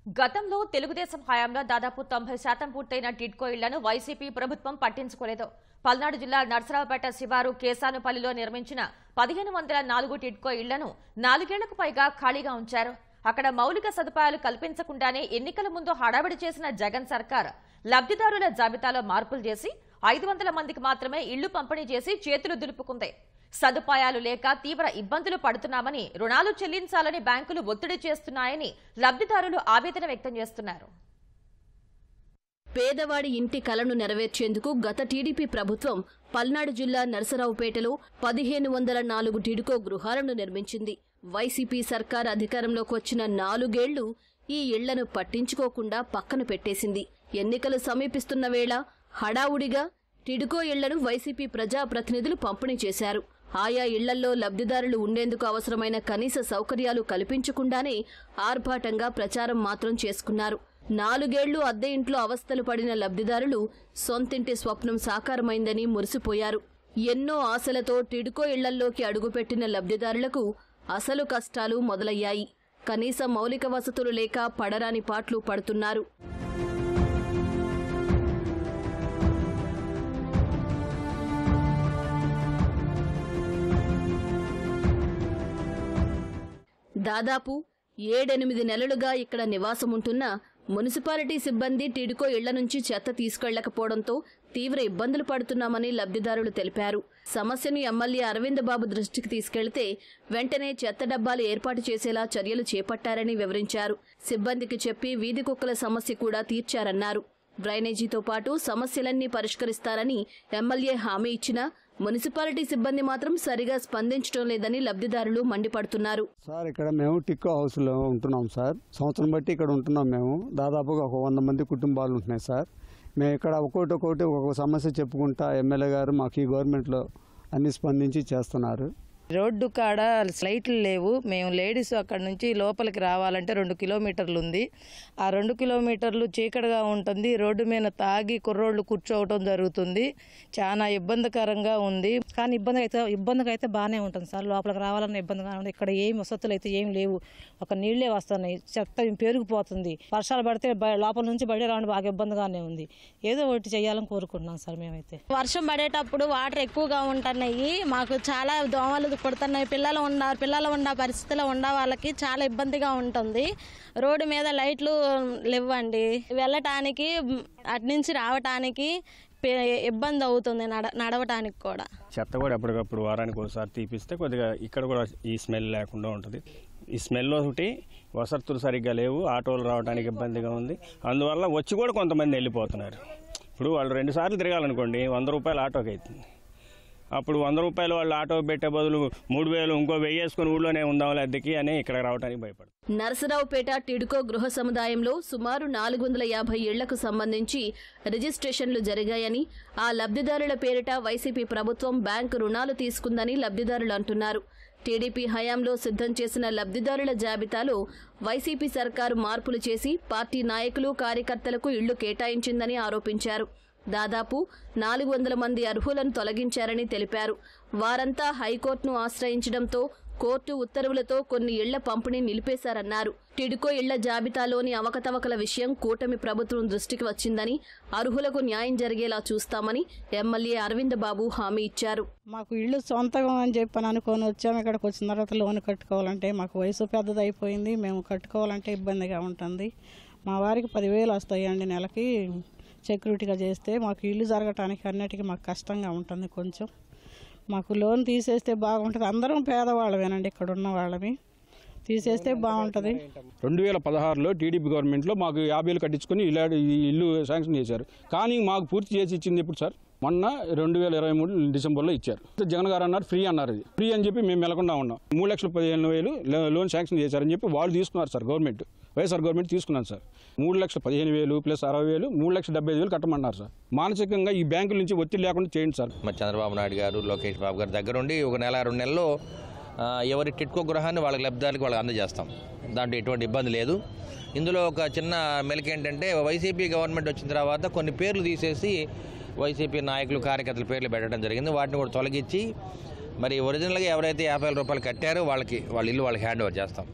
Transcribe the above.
గతంలో తెలుగుదేశం హయాంలో దాదాపు 90% పూర్తయిన టిడ్కో ఇళ్లను వైసీపీ ప్రభుత్వం పట్టించుకోలేదు. పల్నాడు జిల్లా నర్సరావుపేట శివారు కేసానుపల్లిలో నిర్మించిన 1504 టిడ్కో ఇళ్లను 4 ఏళ్లకు పైగా ఖాళీగా ఉంచారు. అక్కడ మౌలిక సదుపాయాలు కల్పించకుండానే ఎన్నికల ముందు హడావిడి చేసిన జగన్ సర్కార్ లబ్ధిదారుల జాబితాలో మార్పులు చేసి 500 మందికి మాత్రమే ఇళ్లు పంపిణీ చేసి చేతులు దులుపుకుంది. సదుపాయాలు లేక తీవ్ర ఇబ్బందులు పడుతున్నామని, రుణాలు చెల్లించాలని బ్యాంకులు ఒత్తిడి చేస్తున్నాయని లబ్ధిదారులు ఆవేదన వ్యక్తం చేస్తున్నారు. పేదవాడి ఇంటి కలను నెరవేర్చేందుకు గత టీడీపీ ప్రభుత్వం పల్నాడు జిల్లా నర్సరావుపేటలో 1504 టిడ్కో గృహాలను నిర్మించింది. వైసీపీ సర్కార్ అధికారంలోకి వచ్చిన 4 ఏళ్లు ఈ ఇళ్లను పట్టించుకోకుండా పక్కన పెట్టేసింది. ఎన్నికలు సమీపిస్తున్న వేళ హడావుడిగా టిడ్కో ఇళ్లను వైసీపీ ప్రజాప్రతినిధులు పంపిణీ చేశారు. ఆయా ఇళ్లల్లో లబ్ధిదారులు ఉండేందుకు అవసరమైన కనీస సౌకర్యాలు కల్పించకుండానే ఆర్భాటంగా ప్రచారం మాత్రం చేసుకున్నారు. 4 ఏళ్లు అద్దె ఇంట్లో అవస్థలు పడిన లబ్ధిదారులు సొంతింటి స్వప్నం సాకారమైందని మురిసిపోయారు. ఎన్నో ఆశలతో టిడ్కో ఇళ్లల్లోకి అడుగుపెట్టిన లబ్ధిదారులకు అసలు కష్టాలు మొదలయ్యాయి. కనీస మౌలిక వసతులు లేక పడరాని పాట్లు పడుతున్నారు. దాదాపు 7-8 నెలలుగా ఇక్కడ నివాసముంటున్న మున్సిపాలిటీ సిబ్బంది టిడ్కో ఇళ్ల నుంచి చెత్త తీసుకెళ్లకపోవడంతో తీవ్ర ఇబ్బందులు పడుతున్నామని లబ్ధిదారులు తెలిపారు. సమస్యను ఎమ్మెల్యే అరవింద్ బాబు దృష్టికి తీసుకెళ్తే వెంటనే చెత్త డబ్బాలు ఏర్పాటు చేసేలా చర్యలు చేపట్టారని వివరించారు. సిబ్బందికి చెప్పి వీధి కుక్కల సమస్య కూడా తీర్చారన్నారు. డ్రైనేజీతో పాటు సమస్యలన్నీ పరిష్కరిస్తారని ఎమ్మెల్యే హామీ ఇచ్చినా మున్సిపాలిటీ సిబ్బంది మాత్రం సరిగా స్పందించడం లేదని లబ్ధిదారులు మండిపడుతున్నారు. సార్, ఇక్కడ మేము టిక్కో హౌస్ లో ఉంటున్నాం సార్. సంవత్సరం బట్టి ఇక్కడ ఉంటున్నాం. మేము దాదాపుగా 100 మంది కుటుంబాలు ఉంటున్నాయి సార్. మేము ఇక్కడ ఒక్కొక్కటి ఒక్కొక్క సమస్య చెప్పుకుంటా ఎమ్మెల్యే గారు మాకు ఈ గవర్నమెంట్లో అన్ని స్పందించి చేస్తున్నారు. రోడ్డు కాడ లైట్లు లేవు. మేము లేడీస్ అక్కడ నుంచి లోపలికి రావాలంటే 2 కిలోమీటర్లు ఉంది. ఆ 2 కిలోమీటర్లు చీకటిగా ఉంటుంది. రోడ్డు మీద తాగి కుర్రోళ్ళు కూర్చోవటం జరుగుతుంది. చాలా ఇబ్బందికరంగా ఉంది. కానీ ఇబ్బందిగా అయితే బాగానే ఉంటుంది సార్. లోపలికి రావాలన్న ఇబ్బందిగా ఉంది. ఇక్కడ ఏం వసతులు అయితే ఏం లేవు. ఒక నీళ్లే వస్తున్నాయి. చెత్త పెరిగిపోతుంది. వర్షాలు పడితే లోపల నుంచి బయట రావడం బాగా ఇబ్బందిగానే ఉంది. ఏదో ఒకటి చేయాలని కోరుకుంటున్నాం సార్. మేమైతే వర్షం పడేటప్పుడు వాటర్ ఎక్కువగా ఉంటున్నాయి. మాకు చాలా దోమలు పడుతున్నాయి. పిల్లలు ఉన్న పరిస్థితిలో ఉన్న వాళ్ళకి చాలా ఇబ్బందిగా ఉంటుంది. రోడ్డు మీద లైట్లు లేవండి. వెళ్ళటానికి అటు నుంచి రావటానికి ఇబ్బంది అవుతుంది. నడవటానికి కూడా చెత్త కూడా ఎప్పటికప్పుడు వారానికి ఒకసారి తీపిస్తే కొద్దిగా ఇక్కడ కూడా ఈ స్మెల్ లేకుండా ఉంటుంది. ఈ స్మెల్ ఒకటి, వసతులు సరిగ్గా లేవు. ఆటోలు రావడానికి ఇబ్బందిగా ఉంది. అందువల్ల వచ్చి కూడా కొంతమంది వెళ్ళిపోతున్నారు. ఇప్పుడు వాళ్ళు 2 సార్లు తిరగాలనుకోండి, 100 రూపాయలు ఆటోకి అవుతుంది. అప్పుడు 100 రూపాయలు వాళ్ళు ఆటో పెట్టే బదులు 3000 ఇంకో 1000 వేసుకుని ఊళ్ళోనే ఉందాం అద్దెకి అని ఇక్కడ రావడానికి భయపడదు. నర్సరావుపేట టిడ్కో గృహ సముదాయంలో సుమారు 450 ఇళ్లకు సంబంధించి రిజిస్ట్రేషన్లు జరిగాయని, ఆ లబ్ధిదారుల పేరిట వైసీపీ ప్రభుత్వం బ్యాంకు రుణాలు తీసుకుందని లబ్ధిదారులు అంటున్నారు. టీడీపీ హయాంలో సిద్ధం చేసిన లబ్ధిదారుల జాబితాలో వైసీపీ సర్కారు మార్పులు చేసి పార్టీ నాయకులు, కార్యకర్తలకు ఇళ్లు కేటాయించిందని ఆరోపించారు. దాదాపు 400 మంది అర్హులను తొలగించారని తెలిపారు. వారంతా హైకోర్టును ఆశ్రయించడంతో కోర్టు ఉత్తర్వులతో కొన్ని ఇళ్ల పంపిణీ నిలిపేశారన్నారు. టిడ్కో ఇళ్ల జాబితాలోని అవకతవకల విషయం కూటమి ప్రభుత్వం దృష్టికి వచ్చిందని, అర్హులకు న్యాయం జరిగేలా చూస్తామని ఎమ్మెల్యే అరవింద్ బాబు హామీ ఇచ్చారు. మాకు ఇల్లు సొంతంగా అని చెప్పని అనుకొని వచ్చాము. ఇక్కడికి వచ్చిన తర్వాత లోన్ కట్టుకోవాలంటే మాకు వయసు పెద్దదైపోయింది. మేము కట్టుకోవాలంటే ఇబ్బందిగా ఉంటుంది. మా వారికి 10,000 వస్తాయండి నెలకి. సెక్యూరిటీగా చేస్తే మాకు ఇల్లు జరగటానికి అన్నిటికీ మాకు కష్టంగా ఉంటుంది. కొంచెం మాకు లోన్ తీసేస్తే బాగుంటుంది. అందరం పేదవాళ్ళమేనండి, ఇక్కడ ఉన్న వాళ్ళమి. తీసేస్తే బాగుంటుంది. 2016లో టీడీపీ గవర్నమెంట్లో మాకు 50 ఏళ్ళు కట్టించుకొని ఇల్లు శాంక్షన్ చేశారు. కానీ మాకు పూర్తి చేసి ఇచ్చింది ఎప్పుడు సార్? మొన్న 2023 డిసెంబర్లో ఇచ్చారు. జగన్ గారు అన్నారు ఫ్రీ అన్నారు. అది ఫ్రీ అని చెప్పి మేము మెలకుండా ఉన్నాం. 3,15,000 లోన్ శాంక్షన్ చేశారని చెప్పి వాళ్ళు తీసుకున్నారు సార్. గవర్నమెంట్, వైఎస్ఆర్ గవర్నమెంట్ తీసుకున్నాను సార్. 3,15,000 ప్లస్ 60,000, 3,75,000 కట్టమన్నారు సార్. మానసికంగా ఈ బ్యాంకుల నుంచి ఒత్తిడి లేకుండా చేయండి సార్. మరి చంద్రబాబు నాయుడు గారు, లోకేష్ బాబు గారి దగ్గరుండి 1 నెల 2 నెలల్లో ఎవరి టిడ్కో గృహాన్ని వాళ్ళకి లబ్ధిదారులకు వాళ్ళకి అందజేస్తాం. దాంట్లో ఎటువంటి ఇబ్బంది లేదు. ఇందులో ఒక చిన్న మెలిక ఏంటంటే, వైసీపీ గవర్నమెంట్ వచ్చిన తర్వాత కొన్ని పేర్లు తీసేసి వైసీపీ నాయకులు, కార్యకర్తల పేర్లు పెట్టడం జరిగింది. వాటిని కూడా తొలగించి మరి ఒరిజినల్గా ఎవరైతే 50,000 రూపాయలు కట్టారో వాళ్ళ ఇల్లు వాళ్ళకి హ్యాండ్ ఓవర్ చేస్తాం.